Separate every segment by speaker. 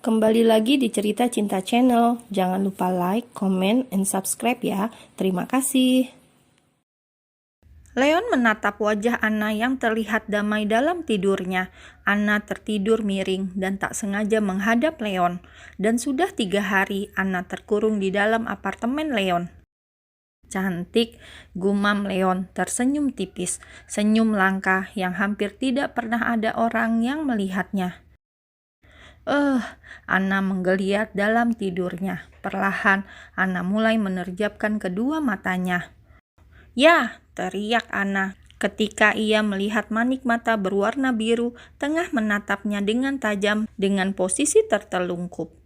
Speaker 1: Kembali lagi di Cerita Cinta Channel. Jangan lupa like, comment, and subscribe ya. Terima kasih. Leon menatap wajah Anna yang terlihat damai dalam tidurnya. Anna tertidur miring dan tak sengaja menghadap Leon. Dan sudah 3 hari Anna terkurung di dalam apartemen Leon. Cantik, gumam Leon tersenyum tipis. Senyum langka yang hampir tidak pernah ada orang yang melihatnya. Anna menggeliat dalam tidurnya. Perlahan, Anna mulai menerjapkan kedua matanya. "Ya!" teriak Anna ketika ia melihat manik mata berwarna biru tengah menatapnya dengan tajam dengan posisi tertelungkup.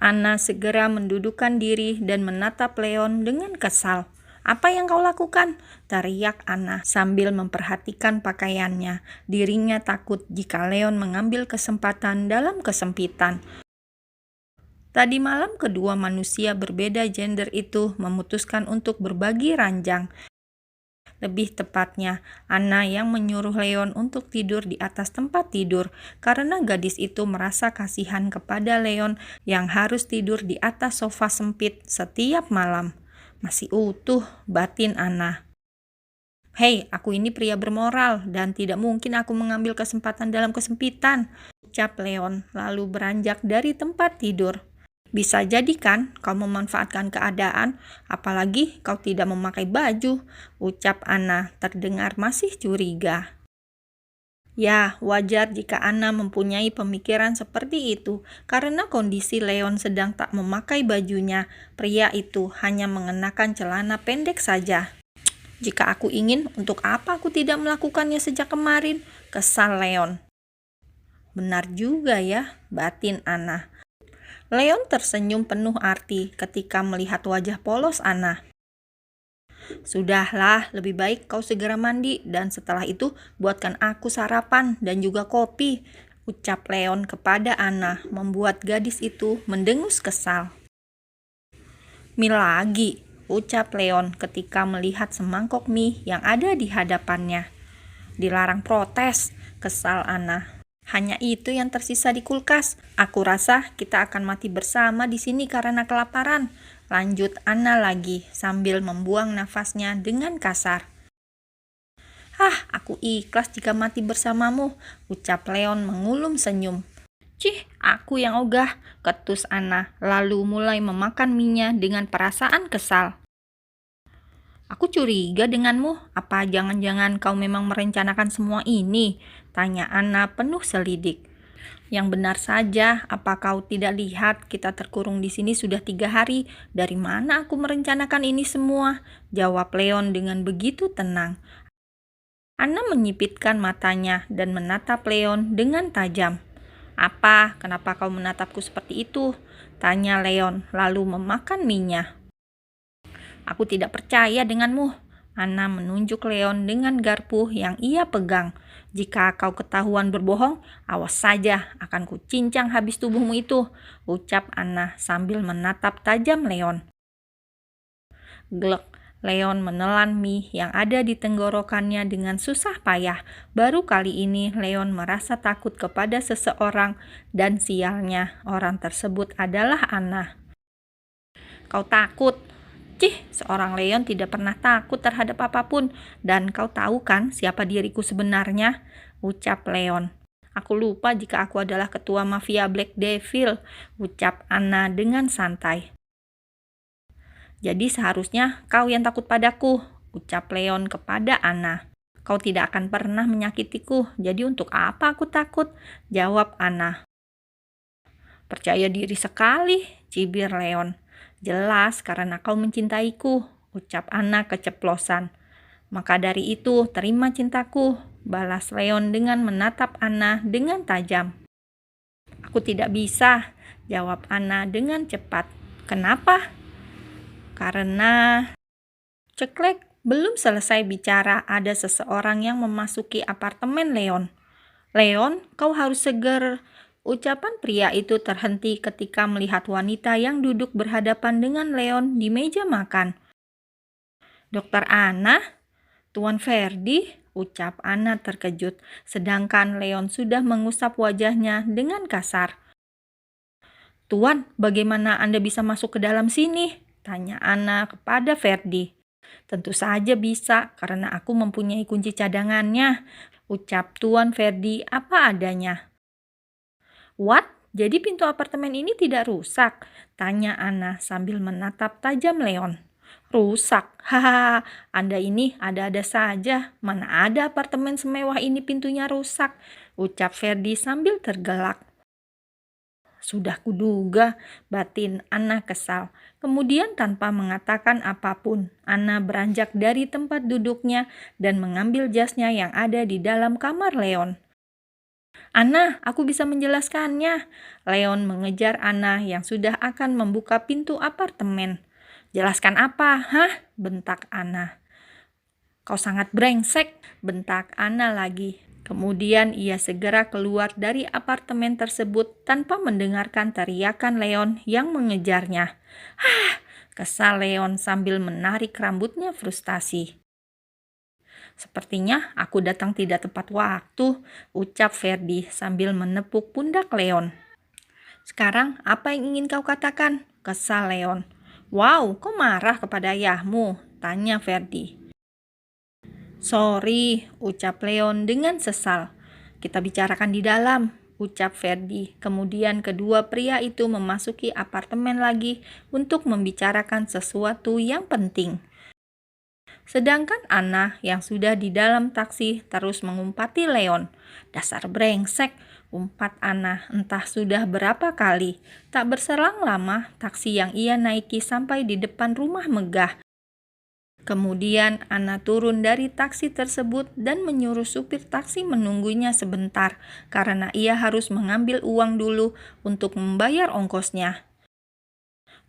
Speaker 1: Anna segera mendudukkan diri dan menatap Leon dengan kesal. "Apa yang kau lakukan?" teriak Anna sambil memperhatikan pakaiannya. Dirinya takut jika Leon mengambil kesempatan dalam kesempitan. Tadi malam kedua manusia berbeda gender itu memutuskan untuk berbagi ranjang. Lebih tepatnya, Anna yang menyuruh Leon untuk tidur di atas tempat tidur karena gadis itu merasa kasihan kepada Leon yang harus tidur di atas sofa sempit setiap malam. Masih utuh batin Anna. "Hei, aku ini pria bermoral dan tidak mungkin aku mengambil kesempatan dalam kesempitan," ucap Leon lalu beranjak dari tempat tidur. "Bisa jadi kan kau memanfaatkan keadaan, apalagi kau tidak memakai baju," ucap Anna terdengar masih curiga. Ya, wajar jika Anna mempunyai pemikiran seperti itu, karena kondisi Leon sedang tak memakai bajunya. Pria itu hanya mengenakan celana pendek saja. "Jika aku ingin, untuk apa aku tidak melakukannya sejak kemarin?" kesal Leon. "Benar juga ya," batin Anna. Leon tersenyum penuh arti ketika melihat wajah polos Anna. "Sudahlah, lebih baik kau segera mandi dan setelah itu buatkan aku sarapan dan juga kopi," ucap Leon kepada Anna, membuat gadis itu mendengus kesal. "Mie lagi," ucap Leon ketika melihat semangkok mie yang ada di hadapannya. "Dilarang protes," kesal Anna. "Hanya itu yang tersisa di kulkas. Aku rasa kita akan mati bersama di sini karena kelaparan," lanjut Anna lagi sambil membuang nafasnya dengan kasar. "Aku ikhlas jika mati bersamamu," ucap Leon mengulum senyum. "Cih, aku yang ogah," ketus Anna lalu mulai memakan mie-nya dengan perasaan kesal. "Aku curiga denganmu. Apa jangan-jangan kau memang merencanakan semua ini?" tanya Anna penuh selidik. "Yang benar saja, apa kau tidak lihat kita terkurung di sini sudah 3 hari? Dari mana aku merencanakan ini semua?" jawab Leon dengan begitu tenang. Anna menyipitkan matanya dan menatap Leon dengan tajam. "Apa? Kenapa kau menatapku seperti itu?" tanya Leon lalu memakan mie-nya. "Aku tidak percaya denganmu." Anna menunjuk Leon dengan garpu yang ia pegang. "Jika kau ketahuan berbohong, awas saja akan kucincang habis tubuhmu itu," ucap Anna sambil menatap tajam Leon. Glek, Leon menelan mie yang ada di tenggorokannya dengan susah payah. Baru kali ini Leon merasa takut kepada seseorang dan sialnya orang tersebut adalah Anna. "Kau takut?" "Cih, seorang Leon tidak pernah takut terhadap apapun. Dan kau tahu kan siapa diriku sebenarnya?" ucap Leon. "Aku lupa jika aku adalah ketua mafia Black Devil," ucap Anna dengan santai. "Jadi seharusnya kau yang takut padaku," ucap Leon kepada Anna. "Kau tidak akan pernah menyakitiku, jadi untuk apa aku takut?" jawab Anna. "Percaya diri sekali," cibir Leon. "Jelas karena kau mencintaiku," ucap Anna keceplosan. "Maka dari itu terima cintaku," balas Leon dengan menatap Anna dengan tajam. "Aku tidak bisa," jawab Anna dengan cepat. "Kenapa?" "Karena..." Ceklek, belum selesai bicara ada seseorang yang memasuki apartemen Leon. "Leon, kau harus seger." Ucapan pria itu terhenti ketika melihat wanita yang duduk berhadapan dengan Leon di meja makan. "Dokter Anna? Tuan Ferdi?" ucap Anna terkejut, sedangkan Leon sudah mengusap wajahnya dengan kasar. "Tuan, bagaimana Anda bisa masuk ke dalam sini?" tanya Anna kepada Ferdi. "Tentu saja bisa, karena aku mempunyai kunci cadangannya," ucap Tuan Ferdi apa adanya. "What? Jadi pintu apartemen ini tidak rusak?" tanya Anna sambil menatap tajam Leon. "Rusak? Hahaha, Anda ini ada-ada saja. Mana ada apartemen semewah ini pintunya rusak?" ucap Ferdi sambil tergelak. "Sudah kuduga," batin Anna kesal. Kemudian tanpa mengatakan apapun, Anna beranjak dari tempat duduknya dan mengambil jasnya yang ada di dalam kamar Leon. "Anna, aku bisa menjelaskannya." Leon mengejar Anna yang sudah akan membuka pintu apartemen. "Jelaskan apa, hah?" bentak Anna. "Kau sangat brengsek," bentak Anna lagi. Kemudian ia segera keluar dari apartemen tersebut tanpa mendengarkan teriakan Leon yang mengejarnya. "Hah!" kesal Leon sambil menarik rambutnya frustasi. "Sepertinya aku datang tidak tepat waktu," ucap Ferdi sambil menepuk pundak Leon. "Sekarang apa yang ingin kau katakan?" kesal Leon. "Wow, kau marah kepada ayahmu?" tanya Ferdi. "Sorry," ucap Leon dengan sesal. "Kita bicarakan di dalam," ucap Ferdi. Kemudian kedua pria itu memasuki apartemen lagi untuk membicarakan sesuatu yang penting. Sedangkan Anna yang sudah di dalam taksi terus mengumpati Leon. "Dasar brengsek," umpat Anna entah sudah berapa kali. Tak berselang lama, taksi yang ia naiki sampai di depan rumah megah. Kemudian Anna turun dari taksi tersebut dan menyuruh supir taksi menunggunya sebentar karena ia harus mengambil uang dulu untuk membayar ongkosnya.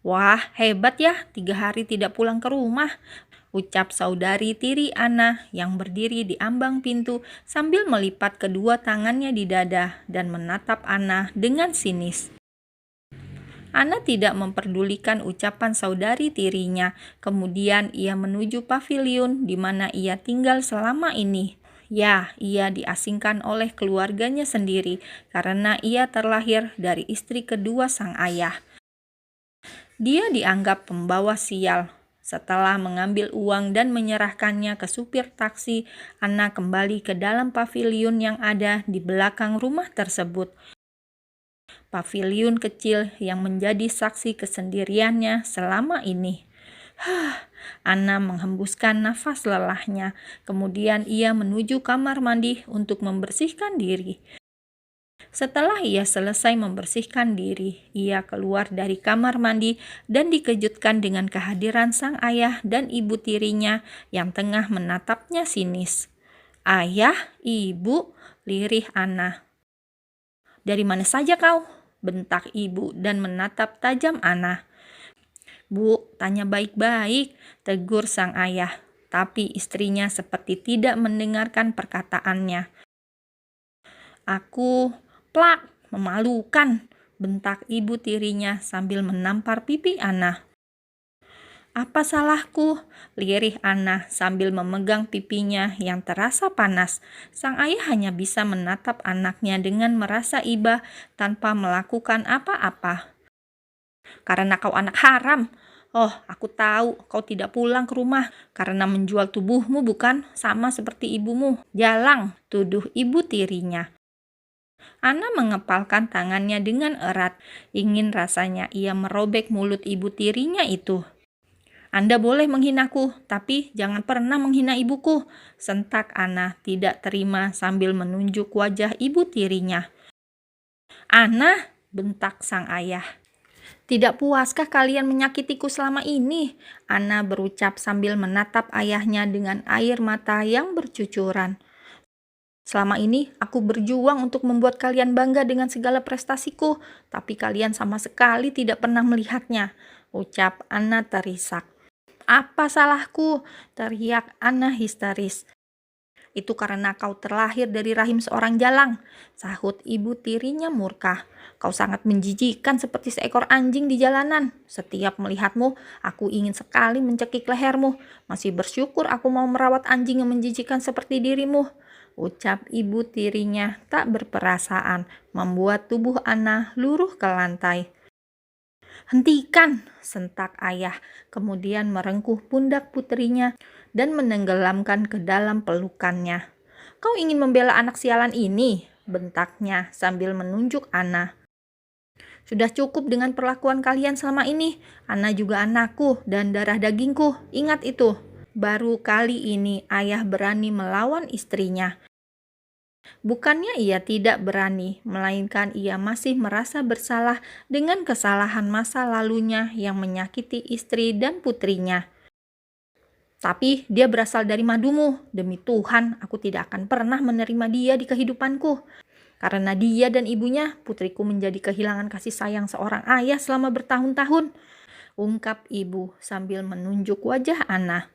Speaker 1: "Wah, hebat ya, 3 hari tidak pulang ke rumah," ucap saudari tiri Anna yang berdiri di ambang pintu sambil melipat kedua tangannya di dada dan menatap Anna dengan sinis. Anna tidak memperdulikan ucapan saudari tirinya. Kemudian ia menuju paviliun di mana ia tinggal selama ini. Ya, ia diasingkan oleh keluarganya sendiri karena ia terlahir dari istri kedua sang ayah. Dia dianggap pembawa sial. Setelah mengambil uang dan menyerahkannya ke supir taksi, Anna kembali ke dalam paviliun yang ada di belakang rumah tersebut. Paviliun kecil yang menjadi saksi kesendiriannya selama ini. Anna menghembuskan nafas lelahnya. Kemudian ia menuju kamar mandi untuk membersihkan diri. Setelah ia selesai membersihkan diri, ia keluar dari kamar mandi dan dikejutkan dengan kehadiran sang ayah dan ibu tirinya yang tengah menatapnya sinis. "Ayah, ibu," lirih Anna. "Dari mana saja kau?" bentak ibu dan menatap tajam Anna. "Bu, tanya baik-baik," tegur sang ayah. Tapi istrinya seperti tidak mendengarkan perkataannya. "Aku, plak, memalukan," bentak ibu tirinya sambil menampar pipi Anna. "Apa salahku?" lirih Anna sambil memegang pipinya yang terasa panas. Sang ayah hanya bisa menatap anaknya dengan merasa iba tanpa melakukan apa-apa. "Karena kau anak haram. Oh, aku tahu kau tidak pulang ke rumah karena menjual tubuhmu, bukan? Sama seperti ibumu. Jalang," tuduh ibu tirinya. Anna mengepalkan tangannya dengan erat. Ingin rasanya ia merobek mulut ibu tirinya itu. "Anda boleh menghinaku, tapi jangan pernah menghina ibuku," sentak Anna tidak terima sambil menunjuk wajah ibu tirinya. "Anna," bentak sang ayah. "Tidak puaskah kalian menyakitiku selama ini?" Anna berucap sambil menatap ayahnya dengan air mata yang bercucuran. "Selama ini aku berjuang untuk membuat kalian bangga dengan segala prestasiku, tapi kalian sama sekali tidak pernah melihatnya," ucap Anna terisak. "Apa salahku?" teriak Anna histeris. "Itu karena kau terlahir dari rahim seorang jalang," sahut ibu tirinya murka. "Kau sangat menjijikkan seperti seekor anjing di jalanan. Setiap melihatmu, aku ingin sekali mencekik lehermu. Masih bersyukur aku mau merawat anjing yang menjijikkan seperti dirimu," ucap ibu tirinya tak berperasaan, membuat tubuh Anna luruh ke lantai. "Hentikan!" sentak ayah, kemudian merengkuh pundak putrinya dan menenggelamkan ke dalam pelukannya. "Kau ingin membela anak sialan ini?" bentaknya sambil menunjuk Anna. "Sudah cukup dengan perlakuan kalian selama ini. Anna juga anakku dan darah dagingku, ingat itu." Baru kali ini ayah berani melawan istrinya. Bukannya ia tidak berani, melainkan ia masih merasa bersalah dengan kesalahan masa lalunya yang menyakiti istri dan putrinya. "Tapi dia berasal dari madumu. Demi Tuhan, aku tidak akan pernah menerima dia di kehidupanku. Karena dia dan ibunya, putriku menjadi kehilangan kasih sayang seorang ayah selama bertahun-tahun," ungkap ibu sambil menunjuk wajah Anna.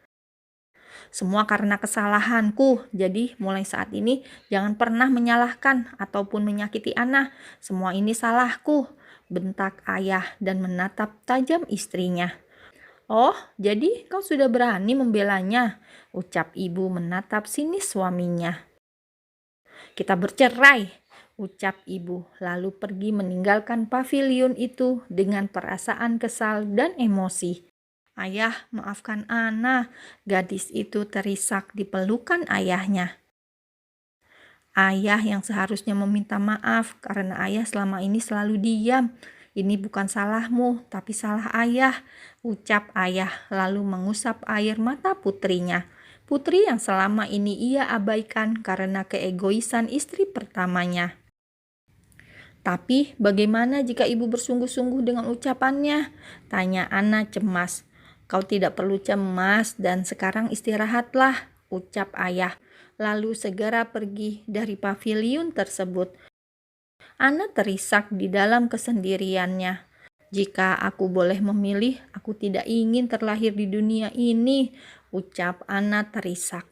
Speaker 1: "Semua karena kesalahanku, jadi mulai saat ini jangan pernah menyalahkan ataupun menyakiti Anna. Semua ini salahku," bentak ayah dan menatap tajam istrinya. "Oh, jadi kau sudah berani membelanya?" ucap ibu menatap sinis suaminya. "Kita bercerai," ucap ibu, lalu pergi meninggalkan paviliun itu dengan perasaan kesal dan emosi. "Ayah, maafkan Anna." Gadis itu terisak di pelukan ayahnya. Ayah yang seharusnya meminta maaf karena ayah selama ini selalu diam. "Ini bukan salahmu, tapi salah ayah," ucap ayah lalu mengusap air mata putrinya. Putri yang selama ini ia abaikan karena keegoisan istri pertamanya. "Tapi bagaimana jika ibu bersungguh-sungguh dengan ucapannya?" tanya Anna cemas. "Kau tidak perlu cemas dan sekarang istirahatlah," ucap ayah, lalu segera pergi dari paviliun tersebut. Anna terisak di dalam kesendiriannya. "Jika aku boleh memilih, aku tidak ingin terlahir di dunia ini," ucap Anna terisak.